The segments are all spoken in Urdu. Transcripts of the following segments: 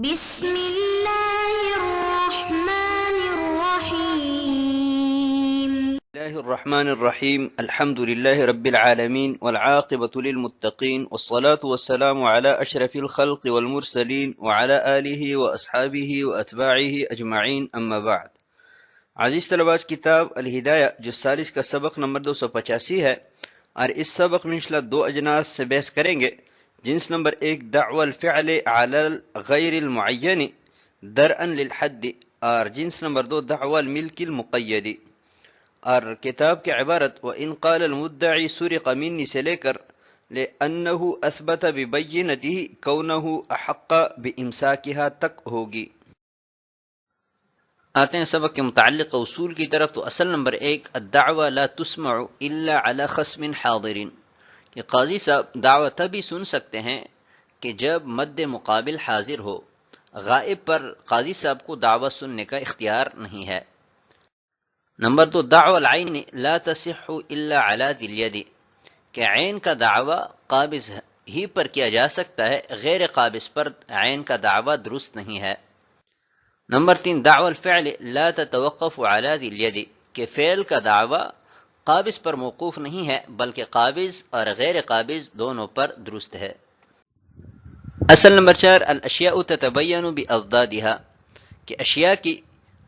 بسم الله الرحمن الرحيم. الله الرحمن الرحيم. الحمد لله رب العالمين والعاقبة للمتقين والصلاة والسلام على أشرف الخلق والمرسلين وعلى آله وأصحابه وأتباعه أجمعين، أما بعد. عزیز طلباء، کتاب الہدایہ جو سالس کا سبق نمبر 285 ہے، اور اس سبق میں انشاءاللہ دو اجناس سے بحث کریں گے۔ جنس نمبر 1 دعوی الفعل علی غیر المعین درءا للحد، اور جنس نمبر 2 دعوی الملک المقید۔ اور کتاب کی عبارت وَإِنْ قَالَ الْمُدَّعِي سُرِقَ مِنِّي سے لے کر لِأَنَّهُ أَثْبَتَ بِبَيِّنَتِهِ كَوْنَهُ أَحَقَّ بِإِمْسَاكِهَا تک ہوگی۔ آتے ہیں سبق کے متعلق اصول کی طرف۔ تو اصل نمبر 1 الدعوی لا تسمع الا علی خصم حاضر، کہ قاضی صاحب دعوی تبھی سن سکتے ہیں کہ جب مد مقابل حاضر ہو۔ غائب پر قاضی صاحب کو دعوی سننے کا اختیار نہیں ہے۔ نمبر 2 دعوی العین لا تصح الا علی ذی الید، کہ عین کا دعوی قابض ہی پر کیا جا سکتا ہے، غیر قابض پر عین کا دعوی درست نہیں ہے۔ نمبر 3 دعوی الفعل لا تتوقف علی ذی الید، کہ فعل کا دعوی قابض پر موقوف نہیں ہے بلکہ قابض اور غیر قابض دونوں پر درست ہے۔ اصل نمبر 4 الاشیاء تتبین باضدادها، کہ اشیاء کی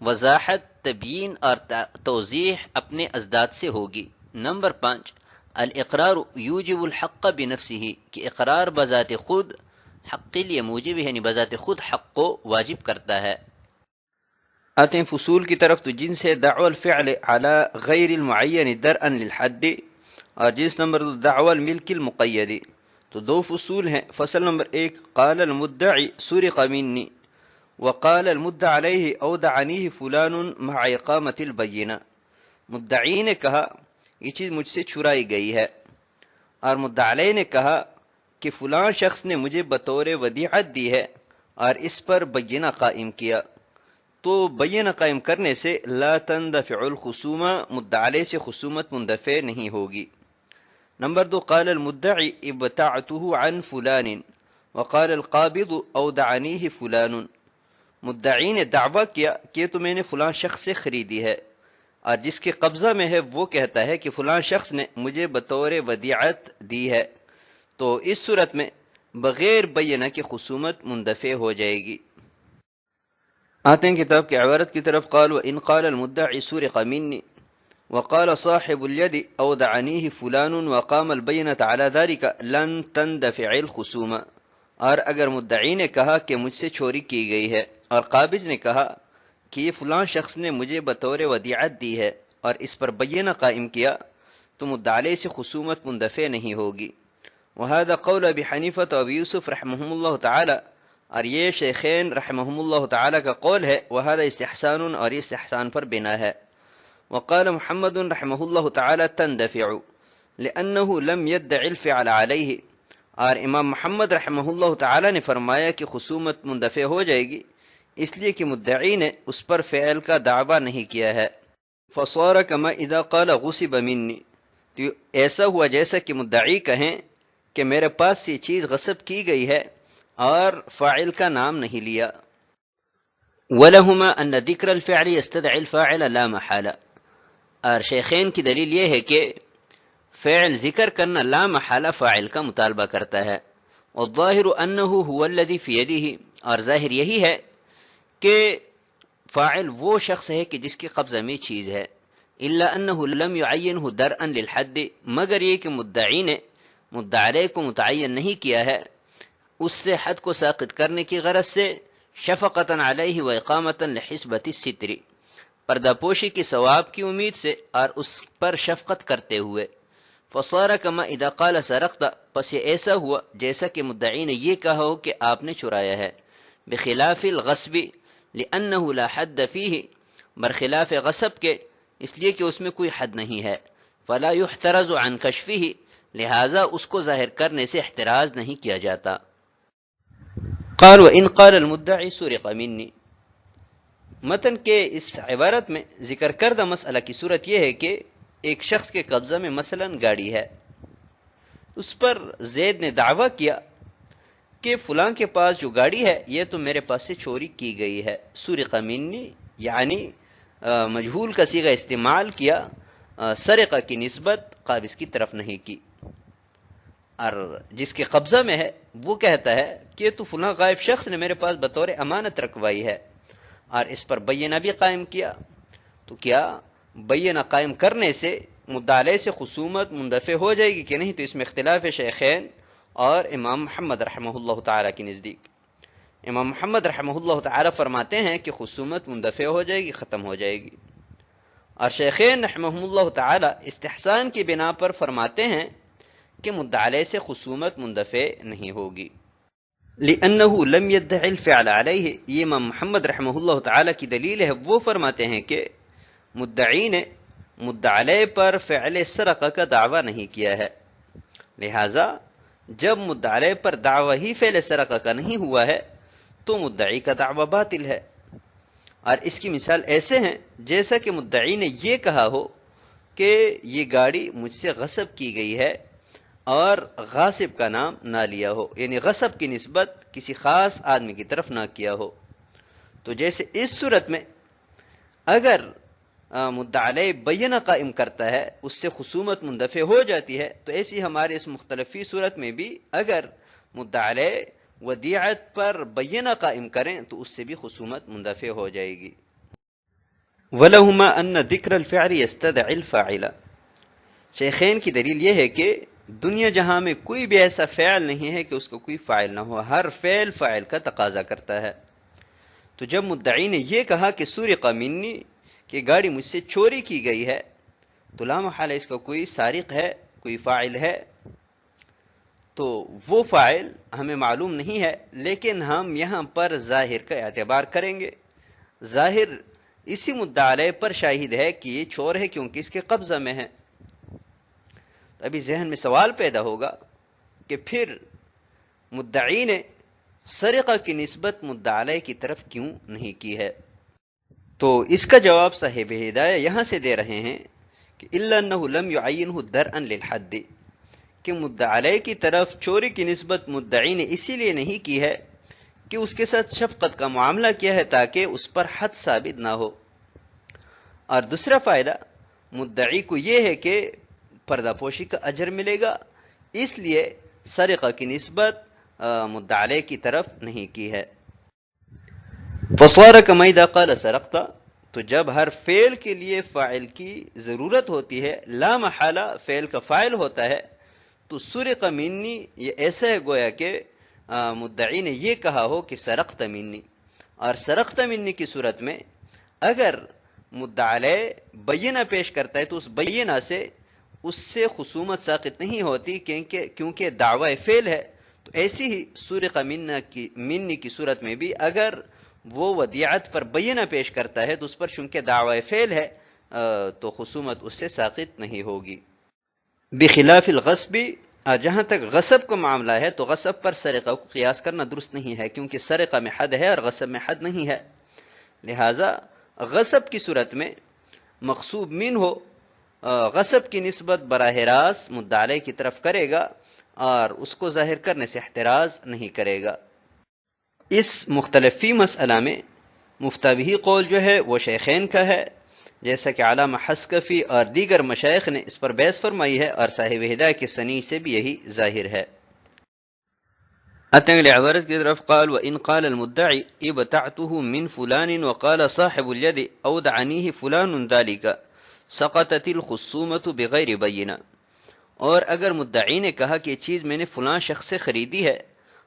وضاحت، تبیین اور توضیح اپنے ازداد سے ہوگی۔ نمبر 5 الاقرار یوجب الحق بنفسه، کہ اقرار بذات خود حق کے لیے موجب ہے، یعنی بذات خود حق کو واجب کرتا ہے۔ آتے ہیں فصول کی طرف۔ تو جنس ہے دعوی الفعل علی غیر المعین درءا للحد، اور جنس نمبر 2 دعوی الملک المقید۔ تو دو فصول ہیں۔ فصل نمبر 1 قال المدعی سرق منی وقال المدعى علیہ اودعنیہ فلان مع اقامت البینہ، مدعی نے کہا یہ چیز مجھ سے چرائی گئی ہے، اور مدعی علیہ نے کہا کہ فلاں شخص نے مجھے بطور ودیعت دی ہے اور اس پر بینہ قائم کیا۔ تو بینہ قائم کرنے سے لا تندفع الخصومہ، مدعی علیہ سے خصومت مندفع نہیں ہوگی۔ نمبر 2 قال المدعی ابتعته عن فلان وقال القابض اودعنیہ فلان، مدعی نے دعویٰ کیا کہ تو میں نے فلاں شخص سے خریدی ہے، اور جس کے قبضہ میں ہے وہ کہتا ہے کہ فلاں شخص نے مجھے بطور ودیعت دی ہے۔ تو اس صورت میں بغیر بینہ کی خصومت مندفع ہو جائے گی۔ آتے ہیں کتاب کی عبارت کی طرف۔ قال وَإِنْ قَالَ الْمُدَّعِي سُرِقَ مِنِّي وقال صاحب اليد اودعنیہ فلان وقام البینۃ علی ذلك لن تندفع الخصومہ، اور اگر مدعی نے کہا کہ مجھ سے چوری کی گئی ہے اور قابض نے کہا کہ یہ فلاں شخص نے مجھے بطور ودیعت دی ہے اور اس پر بینہ قائم کیا، تو مدعی علیہ سے خصومت مندفع نہیں ہوگی۔ وهذا قول ابی حنیفہ و ابی یوسف رحمہم اللہ تعالی، اور یہ شیخین رحمہم اللہ تعالی کا قول ہے۔ وهذا استحسان، اور یہ استحسان پر بنا ہے۔ وقال محمد رحمہ اللہ تعالی تندفع لأنه لم يدع الفعل علیہ، اور امام محمد رحمہ اللہ تعالی نے فرمایا کہ خصومت مندفع ہو جائے گی اس لیے کہ مدعی نے اس پر فعل کا دعویٰ نہیں کیا ہے۔ فصار كما اذا قال غصب منی، تو ایسا ہوا جیسا کہ مدعی کہیں کہ میرے پاس یہ چیز غصب کی گئی ہے اور فاعل کا نام نہیں لیا۔ وَلَهُمَا أَنَّ ذِكْرَ الْفِعْلِ يَسْتَدْعِي الْفَاعِلَ لَا مَحَالَ، اور شیخین کی دلیل یہ ہے کہ فعل ذکر کرنا لا محالہ فاعل کا مطالبہ کرتا ہے۔ والظاہر انہ هو الذی فی یدہ، اور ظاہر یہی ہے کہ فاعل وہ شخص ہے کہ جس کے قبضہ میں چیز ہے۔ الا انہ لم یعینہ درءا للحد، مگر یہ کہ مدعی نے مدعی علیہ کو متعین نہیں کیا ہے اس سے حد کو ساقط کرنے کی غرض سے، شفقۃ علیہ و اقامۃ لحسبۃ الستر، پردہ پوشی کی ثواب کی امید سے اور اس پر شفقت کرتے ہوئے۔ فصار کما اذا قال سرقت، پس یہ ایسا ہوا جیسا کہ مدعی نے یہ کہا ہو کہ آپ نے چرایا ہے۔ بخلاف الغصب لأنه لا حد فیہ، برخلاف غصب کے اس لیے کہ اس میں کوئی حد نہیں ہے۔ فلا يحترز عن کشفہ، لہذا اس کو ظاہر کرنے سے احتراز نہیں کیا جاتا۔ قال وإن قال المدعی سرق منی، متن کے اس عبارت میں ذکر کردہ مسئلہ کی صورت یہ ہے کہ ایک شخص کے قبضہ میں مثلا گاڑی ہے، اس پر زید نے دعویٰ کیا کہ فلاں کے پاس جو گاڑی ہے یہ تو میرے پاس سے چوری کی گئی ہے. سرق منی یعنی مجہول کا صیغہ استعمال کیا، سرقہ کی نسبت قابض کی طرف نہیں کی. اور جس کے قبضہ میں ہے وہ کہتا ہے کہ تو فلاں غائب شخص نے میرے پاس بطور امانت رکھوائی ہے، اور اس پر بینہ بھی قائم کیا. تو کیا بینہ قائم کرنے سے مدعا علیہ سے خصومت مندفع ہو جائے گی کہ نہیں؟ تو اس میں اختلاف ہے شیخین اور امام محمد رحمہ اللہ تعالیٰ کے نزدیک. امام محمد رحمہ اللہ تعالیٰ فرماتے ہیں کہ خصومت مندفع ہو جائے گی، ختم ہو جائے گی. اور شیخین رحمہ اللہ تعالیٰ استحسان کی بنا پر فرماتے ہیں کہ مدعا علیہ سے خصومت مندفع نہیں ہوگی. لأنه لم يدع الفعل علیہ، یہ امام محمد رحمہ اللہ تعالیٰ کی دلیل ہے. وہ فرماتے ہیں کہ مدعی نے مدعا علیہ پر فعل سرقہ کا دعویٰ نہیں کیا ہے، لہذا جب مدعا علیہ پر دعویٰ ہی فعل سرقہ کا نہیں ہوا ہے تو مدعی کا دعویٰ باطل ہے. اور اس کی مثال ایسے ہیں جیسا کہ مدعی نے یہ کہا ہو کہ یہ گاڑی مجھ سے غصب کی گئی ہے اور غاصب کا نام نہ لیا ہو، یعنی غصب کی نسبت کسی خاص آدمی کی طرف نہ کیا ہو. تو جیسے اس صورت میں اگر مدعا علیہ بینہ قائم کرتا ہے اس سے خصومت مندفع ہو جاتی ہے، تو ایسی ہمارے اس مختلفی صورت میں بھی اگر مدعا علیہ ودیعت پر بینہ قائم کریں تو اس سے بھی خصومت مندفع ہو جائے گی. وَلَهُمَا أَنَّ ذِكْرَ الْفِعْلِ يَسْتَدْعِي الْفَاعِلَ، شیخین کی دلیل یہ ہے کہ دنیا جہاں میں کوئی بھی ایسا فعل نہیں ہے کہ اس کو کوئی فاعل نہ ہو، ہر فعل فاعل کا تقاضا کرتا ہے. تو جب مدعی نے یہ کہا کہ سرق منی، کہ گاڑی مجھ سے چوری کی گئی ہے، تو لا محالہ اس کا کوئی سارق ہے، کوئی فاعل ہے. تو وہ فاعل ہمیں معلوم نہیں ہے، لیکن ہم یہاں پر ظاہر کا اعتبار کریں گے. ظاہر اسی مدعا علیہ پر شاہد ہے کہ یہ چور ہے کیونکہ اس کے قبضہ میں ہے. تو ابھی ذہن میں سوال پیدا ہوگا کہ پھر مدعی نے سرقہ کی نسبت مدعا علیہ کی طرف کیوں نہیں کی ہے؟ تو اس کا جواب صاحب ہدایہ یہاں سے دے رہے ہیں کہ الا انه لم يعينه درءا للحد، کہ مدعا علیہ کی طرف چوری کی نسبت مدعی نے اسی لیے نہیں کی ہے کہ اس کے ساتھ شفقت کا معاملہ کیا ہے تاکہ اس پر حد ثابت نہ ہو. اور دوسرا فائدہ مدعی کو یہ ہے کہ پردہ پوشی کا اجر ملے گا، اس لیے سرقہ کی نسبت مدعا علیہ کی طرف نہیں کی ہے. فصار كما اذا قال سرقت، تو جب ہر فعل کے لیے فاعل کی ضرورت ہوتی ہے، لا محالہ فعل کا فاعل ہوتا ہے، تو سرق منی یہ ایسا ہے گویا کہ مدعی نے یہ کہا ہو کہ سرقت منی. اور سرقت منی کی صورت میں اگر مدعا علیہ بینہ پیش کرتا ہے تو اس بینہ سے اس سے خصومت ساقط نہیں ہوتی کیونکہ دعوی فعل ہے. تو ایسی ہی سرق منی کی صورت میں بھی اگر وہ ودیعت پر بینہ پیش کرتا ہے تو اس پر چونکہ دعوی فعل ہے تو خصومت اس سے ساقط نہیں ہوگی. بخلاف الغصب، جہاں تک غصب کا معاملہ ہے تو غصب پر سرقہ کو قیاس کرنا درست نہیں ہے، کیونکہ سرقہ میں حد ہے اور غصب میں حد نہیں ہے. لہذا غصب کی صورت میں مغصوب من ہو، غصب کی نسبت براہ راست مدعا علیہ کی طرف کرے گا اور اس کو ظاہر کرنے سے احتراز نہیں کرے گا. اس مختلفی مسئلہ میں مفتابہی قول جو ہے وہ شیخین کا ہے، جیسا کہ علامہ حسکفی اور دیگر مشائخ نے اس پر بحث فرمائی ہے، اور صاحب ہدایہ کے سنی سے بھی یہی ظاہر ہے. اتیں اگلے عبارت کی طرف، قال وَإِنْ قَالَ الْمُدَّعِ ابْتَعْتُهُ مِنْ فُلَانٍ وَقَالَ صَاحِبُ الْيَدِ أَوْدَعَنِيهِ فُلَانٌ ذَلِكَ سَقَطَتِ الْخُصُومَةُ بِغَيْرِ بَيِّنَةٍ. اور اگر مدعی نے کہا کہ یہ چیز میں نے فلاں شخص سے خریدی ہے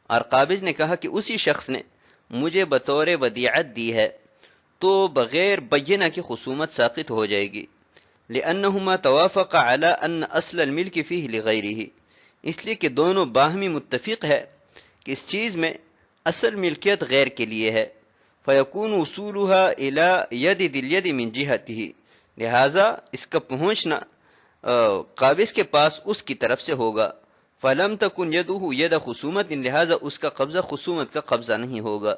اور قابض نے کہا کہ اسی شخص نے مجھے بطور ودیعت دی ہے، تو بغیر بینہ کی خصومت ساقط ہو جائے گی. لأنہما توافق علی ان اصل الملک فیہ لغیرہ، اس لیے کہ دونوں باہمی متفق ہے کہ اس چیز میں اصل ملکیت غیر کے لیے ہے. فیکون وصولها الی ید ذی الید من جہتہ، لہذا اس کا پہنچنا قابض کے پاس اس کی طرف سے ہوگا. فلم تکن یدہ ید خصومت، لہذا اس کا قبضہ خصومت کا قبضہ نہیں ہوگا.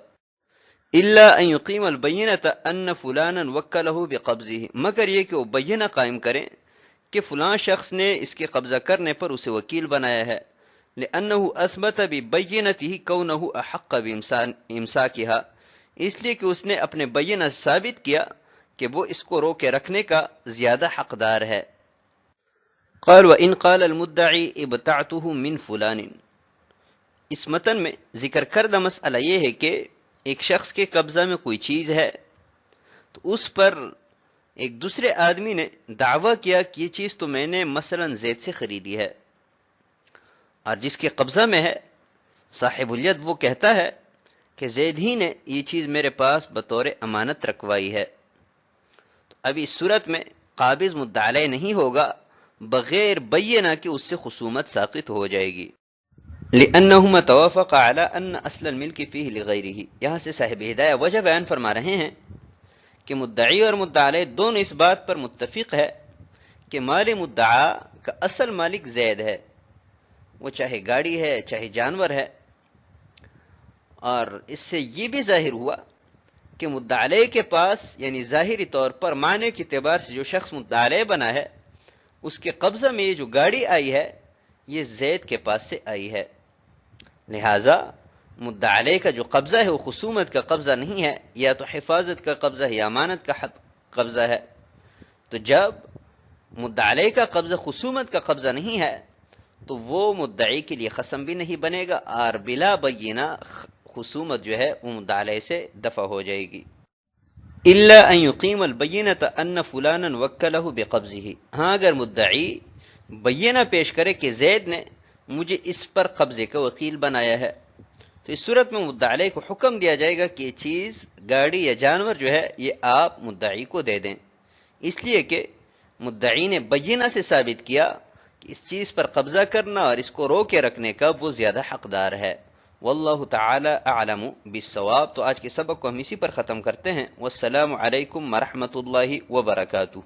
الا ان یقیم البینۃ ان فلانا وکلہ بقبضہ، مگر یہ کہ وہ بینہ قائم کریں کہ فلاں شخص نے اس کے قبضہ کرنے پر اسے وکیل بنایا ہے. لأنه أثبت ببينته كونه أحق بإمساكها، اس لیے کہ اس نے اپنے بینہ ثابت کیا کہ وہ اس کو روکے رکھنے کا زیادہ حقدار ہے۔ قال وإن قال المدعی ابتعته من فلان، اس متن میں ذکر کردہ مسئلہ یہ ہے کہ ایک شخص کے قبضہ میں کوئی چیز ہے تو اس پر ایک دوسرے آدمی نے دعویٰ کیا کہ یہ چیز تو میں نے مثلا زید سے خریدی ہے، اور جس کے قبضہ میں ہے صاحب الید وہ کہتا ہے کہ زید ہی نے یہ چیز میرے پاس بطور امانت رکھوائی ہے، تو اب اس صورت میں قابض مدعی علیہ نہیں ہوگا بغیر بینہ کہ اس سے خصومت ساقط ہو جائے گی۔ لأنهما توافقا على ان اصل الملک فیہ لغیرہ، یہاں سے صاحب ہدایہ وجہ بیان فرما رہے ہیں کہ مدعی اور مدعی علیہ دونوں اس بات پر متفق ہے کہ مال مدعا کا اصل مالک زید ہے، وہ چاہے گاڑی ہے چاہے جانور ہے، اور اس سے یہ بھی ظاہر ہوا کہ مدعی علیہ کے پاس یعنی ظاہری طور پر معنی کے اعتبار سے جو شخص مدعی علیہ بنا ہے اس کے قبضہ میں یہ جو گاڑی آئی ہے یہ زید کے پاس سے آئی ہے، لہذا مدعی علیہ کا جو قبضہ ہے وہ خصومت کا قبضہ نہیں ہے، یا تو حفاظت کا قبضہ ہے یا امانت کا قبضہ ہے۔ تو جب مدعی علیہ کا قبضہ خصومت کا قبضہ نہیں ہے تو وہ مدعی کے لیے خصم بھی نہیں بنے گا، اور بلا بینہ خصومت جو ہے وہ مدعی علیہ سے دفع ہو جائے گی۔ الا ان یقیم البینۃ ان فلانا وکلہ بقبضہ، ہاں اگر مدعی بینہ پیش کرے کہ زید نے مجھے اس پر قبضے کا وکیل بنایا ہے، تو اس صورت میں مدعی علیہ کو حکم دیا جائے گا کہ یہ چیز گاڑی یا جانور جو ہے یہ آپ مدعی کو دے دیں، اس لیے کہ مدعی نے بینہ سے ثابت کیا کہ اس چیز پر قبضہ کرنا اور اس کو روکے رکھنے کا وہ زیادہ حقدار ہے۔ واللہ تعالی اعلم بالصواب۔ تو آج کے سبق کو ہم اسی پر ختم کرتے ہیں۔ والسلام علیکم ورحمۃ اللہ وبرکاتہ۔